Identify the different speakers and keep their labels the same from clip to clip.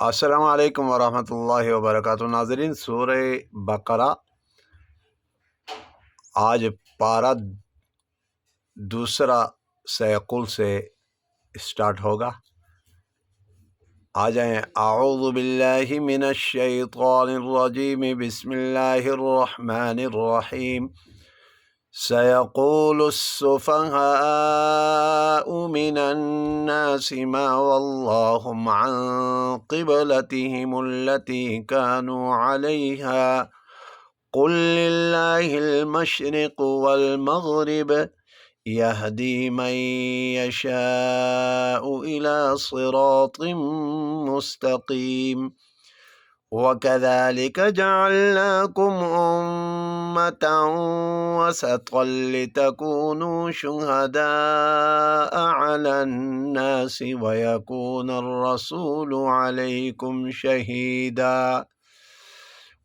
Speaker 1: अस्सलामु अलैकुम वरहमतुल्लाहि वबरकातुहू। नाज़रीन, सूरह बकरा आज पारा दूसरा सयकुल से स्टार्ट होगा। आ जाएँ। अऊज़ु बिल्लाहि मिनश शैतानिर रजीम, बिस्मिल्लाहिर रहमानिर रहीम। सयक़ूलुस्सुफ़हाउ मिनन्नासि मा वल्लाहुम अन क़िबलतिहिमुल्लती कानू अलैहा क़ुल लिल्लाहिल मशरिक़ु वल मग़रिब यहदी मन यशाउ इला सिरातिम मुस्तक़ीम। वकज़ालिक जअलनाकुम उम्मतन वसतन लितकूनू शुहदाअ अलन्नासि वयकूनर रसूलु अलैकुम शहीदा।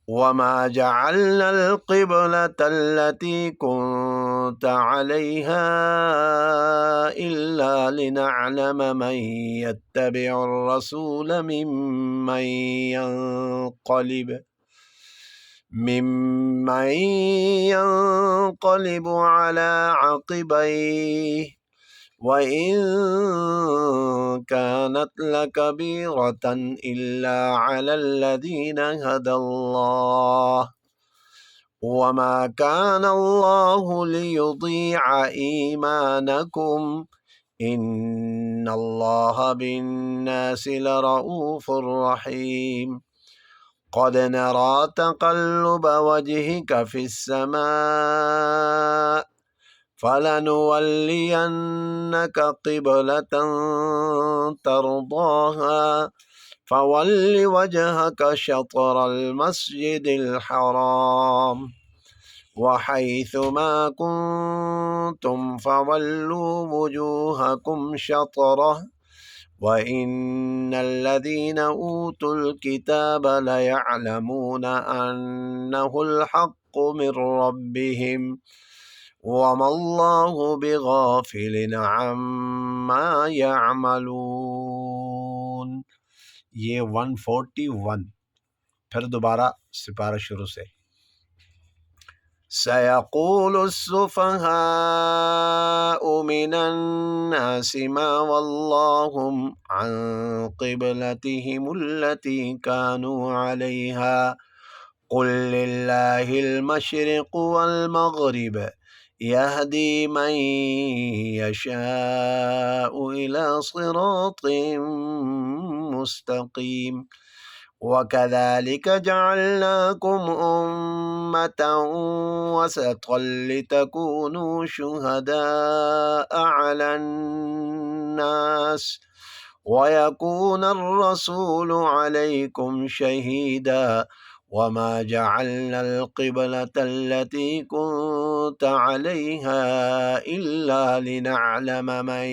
Speaker 1: वमा जअलनल क़िबलतल्लती कुन्त अलैहा इल्ला लिनअलम मन यत्तबिउर रसूल मिम्मन यन्क़लिबु अला अक़िबैहि वइन कानत लकबीरतन इल्ला अलल्लज़ीना हदल्लाह वमा कान अल्लाहु लियुज़ीअ ईमानकुम इन्नल्लाह बिन्नासि लरऊफ़ुर रहीम। क़द नरा तक़ल्लुब वजहिक फ़िस्समाअ फलनुवल्लियन्नक क़िबलतन तर्दाहा फ़वल्लि वजहक शत्रल मस्जिदिल हराम वहैथुमा कुन्तुम फ़वल्लू वुजूहकुम शत्रह वइन्नल्लज़ीना ऊतुल किताब लयअलमून अन्नहुल हक़्क़ु मिर रब्बिहिम वमल्लाहु बिगाफिलिन अम्मा यअमलून। ये 141। फिर दोबारा सिपारा शुरू से। सयक़ूलुस्सुफ़हाउ मिनन्नासि मा वल्लाहुम अन क़िबलतिहिमुल्लती कानू अलैहा क़ुल लिल्लाहिल मशरिक़ु वल मग़रिब यहदी मन यशाउ इला सिरातिम मुस्तक़ीम। वकज़ालिक जअलनाकुम उम्मतन वसतन लितकूनू शुहदाअ अलन्नास वयकूनर रसूलु अलैकुम शहीदा। वमा जअलनल क़िबलतल्लती कुन्त अलैहा इल्ला लिनअलम मन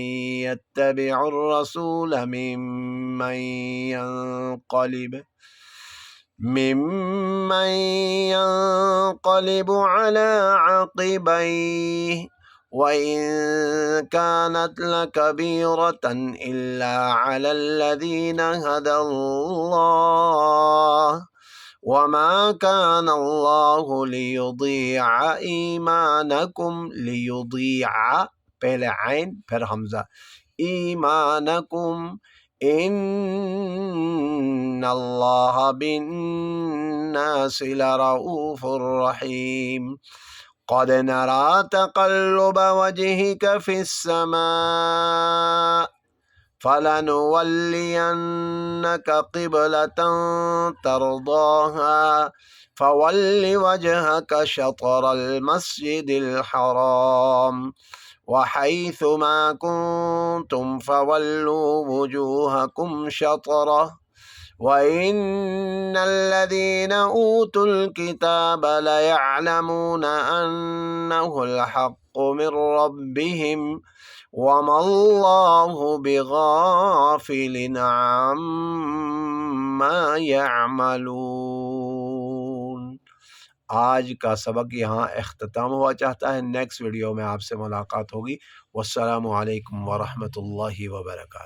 Speaker 1: यत्तबिउर रसूल मिम्मन यन्क़लिबु अला अक़िबैहि वइन कानत लकबीरतन इल्ला अलल्लज़ीना हदल्लाह वमा कान अल्लाहु लियुज़ीअ ईमानकुम। लियुज़ीअ पहले आइन फिर हमजा, ईमानकुम इन्नल्लाह बिन्नासि लरऊफ़ुर रहीम। क़द नरा तक़ल्लुब वजहिक फ़िस्समाअ फलनुवल्लियन्नक क़िबलतन तर्दाहा फ़वल्लि वजहक शत्रल मस्जिदिल हराम वहैथुमा कुन्तुम फ़वल्लू वुजूहकुम शत्रह वइन्नल्लज़ीना ऊतुल किताब लयअलमून अन्नहुल हक़्क़ु मिर रब्बिहिम वमल्लाहु बिगाफिलिन अम्मा यअमलून। आज का सबक यहाँ इख्तिताम हुआ चाहता है। नेक्स्ट वीडियो में आपसे मुलाकात होगी। वस्सलामु अलैकुम वरहमतुल्लाहि वबरकातुहू।